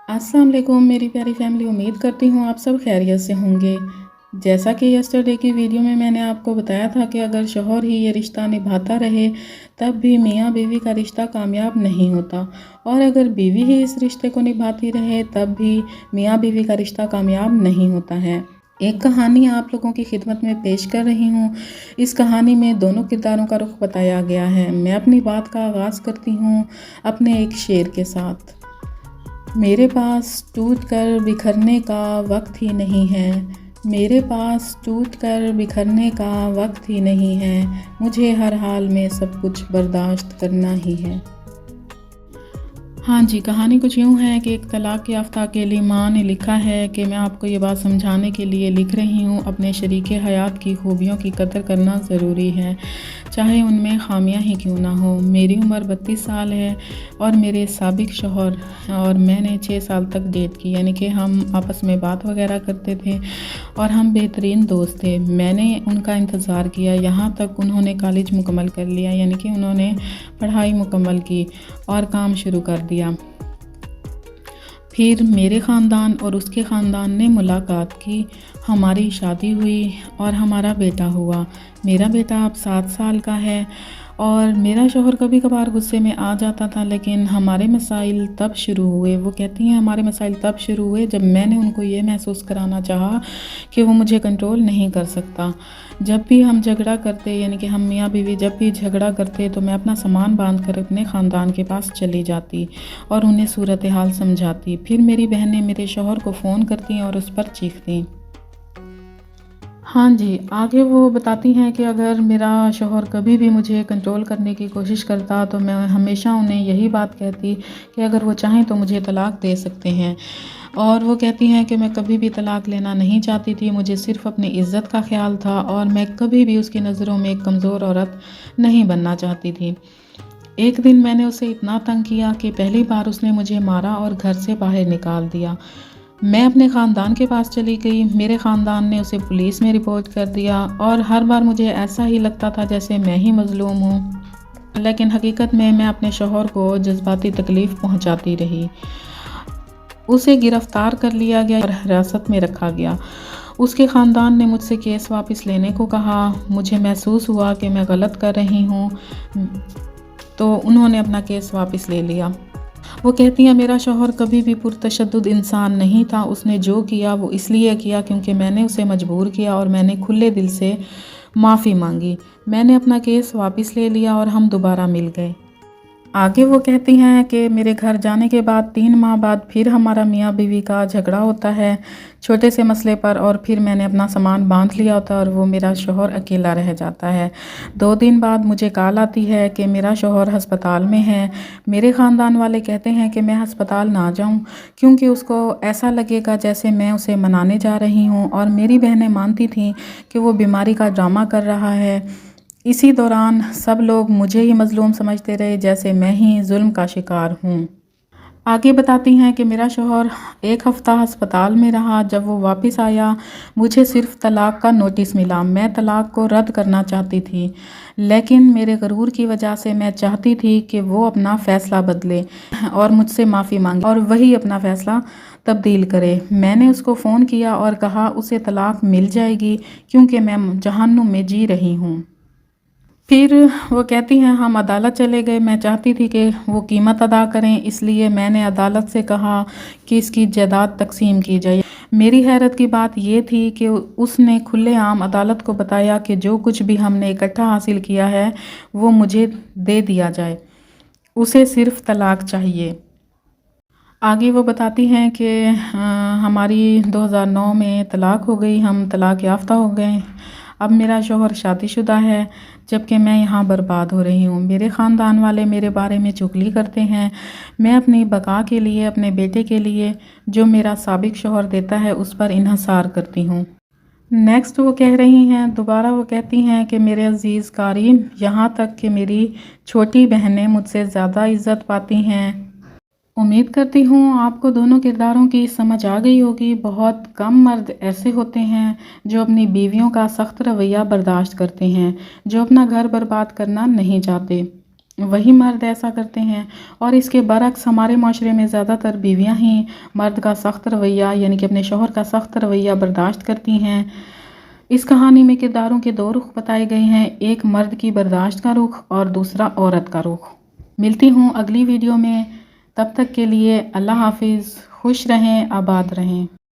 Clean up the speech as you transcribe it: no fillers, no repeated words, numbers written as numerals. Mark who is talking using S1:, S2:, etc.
S1: अस्सलाम वालेकुम मेरी प्यारी फैमिली। उम्मीद करती हूँ आप सब खैरियत से होंगे। जैसा कि यस्टरडे की वीडियो में मैंने आपको बताया था कि अगर शौहर ही ये रिश्ता निभाता रहे तब भी मियाँ बीवी का रिश्ता कामयाब नहीं होता, और अगर बीवी ही इस रिश्ते को निभाती रहे तब भी मियाँ बीवी का रिश्ता कामयाब नहीं होता है। एक कहानी आप लोगों की खिदमत में पेश कर रही हूँ। इस कहानी में दोनों किरदारों का रुख बताया गया है। मैं अपनी बात का आगाज़ करती हूँ अपने एक शेर के साथ। मेरे पास टूट कर बिखरने का वक्त ही नहीं है, मेरे पास टूट कर बिखरने का वक्त ही नहीं है, मुझे हर हाल में सब कुछ बर्दाश्त करना ही है। हाँ जी, कहानी कुछ यूँ है कि एक तलाक याफ्ता अकेली माँ ने लिखा है कि मैं आपको ये बात समझाने के लिए लिख रही हूँ, अपने शरीके हयात की खूबियों की कदर करना ज़रूरी है, चाहे उनमें खामियां ही क्यों ना हो। मेरी उम्र 32 साल है और मेरे साबिक शौहर और मैंने 6 साल तक डेट की, यानी कि हम आपस में बात वगैरह करते थे और हम बेहतरीन दोस्त थे। मैंने उनका इंतज़ार किया यहाँ तक उन्होंने कॉलेज मुकम्मल कर लिया, यानी कि उन्होंने पढ़ाई मुकम्मल की और काम शुरू कर दिया। फिर मेरे ख़ानदान और उसके ख़ानदान ने मुलाकात की, हमारी शादी हुई और हमारा बेटा हुआ। मेरा बेटा अब 7 साल का है और मेरा शौहर कभी कभार गुस्से में आ जाता था, लेकिन हमारे मसाइल तब शुरू हुए। वो कहती हैं हमारे मसाइल तब शुरू हुए जब मैंने उनको ये महसूस कराना चाहा कि वो मुझे कंट्रोल नहीं कर सकता। जब भी हम झगड़ा करते, यानी कि हम मियाँ बीवी जब भी झगड़ा करते, तो मैं अपना सामान बांध कर अपने ख़ानदान के पास चली जाती और उन्हें सूरत हाल समझाती। फिर मेरी बहनें मेरे शौहर को फ़ोन करती और उस पर चीखती। हाँ जी, आगे वो बताती हैं कि अगर मेरा शौहर कभी भी मुझे कंट्रोल करने की कोशिश करता तो मैं हमेशा उन्हें यही बात कहती कि अगर वो चाहें तो मुझे तलाक दे सकते हैं। और वो कहती हैं कि मैं कभी भी तलाक लेना नहीं चाहती थी, मुझे सिर्फ़ अपनी इज़्ज़त का ख़्याल था और मैं कभी भी उसकी नज़रों में एक कमज़ोर औरत नहीं बनना चाहती थी। एक दिन मैंने उसे इतना तंग किया कि पहली बार उसने मुझे मारा और घर से बाहर निकाल दिया। मैं अपने ख़ानदान के पास चली गई, मेरे ख़ानदान ने उसे पुलिस में रिपोर्ट कर दिया और हर बार मुझे ऐसा ही लगता था जैसे मैं ही मज़लूम हूँ, लेकिन हकीकत में मैं अपने शौहर को जज्बाती तकलीफ़ पहुँचाती रही। उसे गिरफ़्तार कर लिया गया और हिरासत में रखा गया। उसके ख़ानदान ने मुझसे केस वापस लेने को कहा। मुझे महसूस हुआ कि मैं गलत कर रही हूँ, तो उन्होंने अपना केस वापस ले लिया। वो कहती हैं मेरा शौहर कभी भी पुरतशद्दुद इंसान नहीं था, उसने जो किया वो इसलिए किया क्योंकि मैंने उसे मजबूर किया और मैंने खुले दिल से माफ़ी मांगी। मैंने अपना केस वापस ले लिया और हम दोबारा मिल गए। आगे वो कहती हैं कि मेरे घर जाने के बाद 3 माह बाद फिर हमारा मियाँ बीवी का झगड़ा होता है छोटे से मसले पर, और फिर मैंने अपना सामान बांध लिया होता है और वो मेरा शौहर अकेला रह जाता है। 2 दिन बाद मुझे कॉल आती है कि मेरा शौहर हस्पताल में है। मेरे ख़ानदान वाले कहते हैं कि मैं हस्पताल ना जाऊं क्योंकि उसको ऐसा लगेगा जैसे मैं उसे मनाने जा रही हूं, और मेरी बहनें मानती थीं कि वो बीमारी का ड्रामा कर रहा है। इसी दौरान सब लोग मुझे ही मज़लूम समझते रहे, जैसे मैं ही जुल्म का शिकार हूँ। आगे बताती हैं कि मेरा शौहर 1 हफ़्ता अस्पताल में रहा। जब वो वापस आया मुझे सिर्फ़ तलाक का नोटिस मिला। मैं तलाक को रद्द करना चाहती थी, लेकिन मेरे गरूर की वजह से मैं चाहती थी कि वो अपना फ़ैसला बदले और मुझसे माफ़ी मांगे और वही अपना फ़ैसला तब्दील करे। मैंने उसको फ़ोन किया और कहा उसे तलाक मिल जाएगी क्योंकि मैं जहन्नुम में जी रही हूँ। फिर वो कहती हैं हम अदालत चले गए। मैं चाहती थी कि वो कीमत अदा करें, इसलिए मैंने अदालत से कहा कि इसकी जायदाद तकसीम की जाए। मेरी हैरत की बात ये थी कि उसने खुलेआम अदालत को बताया कि जो कुछ भी हमने इकट्ठा हासिल किया है वो मुझे दे दिया जाए, उसे सिर्फ़ तलाक चाहिए। आगे वो बताती हैं कि हमारी 2009 में तलाक हो गई, हम तलाक याफ्ता हो गए। अब मेरा शौहर शादीशुदा है जबकि मैं यहाँ बर्बाद हो रही हूँ। मेरे ख़ानदान वाले मेरे बारे में चुगली करते हैं। मैं अपनी बका के लिए, अपने बेटे के लिए जो मेरा साबिक शौहर देता है उस पर इन्हिसार करती हूँ। नेक्स्ट वो कह रही हैं, दोबारा वो कहती हैं कि मेरे अज़ीज़ कारीम, यहाँ तक कि मेरी छोटी बहनें मुझसे ज़्यादा इज़्ज़त पाती हैं। उम्मीद करती हूँ आपको दोनों किरदारों की समझ आ गई होगी। बहुत कम मर्द ऐसे होते हैं जो अपनी बीवियों का सख्त रवैया बर्दाश्त करते हैं, जो अपना घर बर्बाद करना नहीं चाहते। وہی مرد ایسا کرتے ہیں، اور اس کے برعکس ہمارے معاشرے میں زیادہ تر بیویاں ہی مرد کا سخت رویہ یعنی کہ اپنے شوہر کا سخت رویہ برداشت کرتی ہیں۔ اس کہانی میں کرداروں کے دو رخ بتائے گئے ہیں، ایک مرد کی برداشت کا رخ اور دوسرا عورت کا رخ۔ ملتی ہوں اگلی ویڈیو میں، تب تک کے لیے اللہ حافظ، خوش رہیں، آباد رہیں۔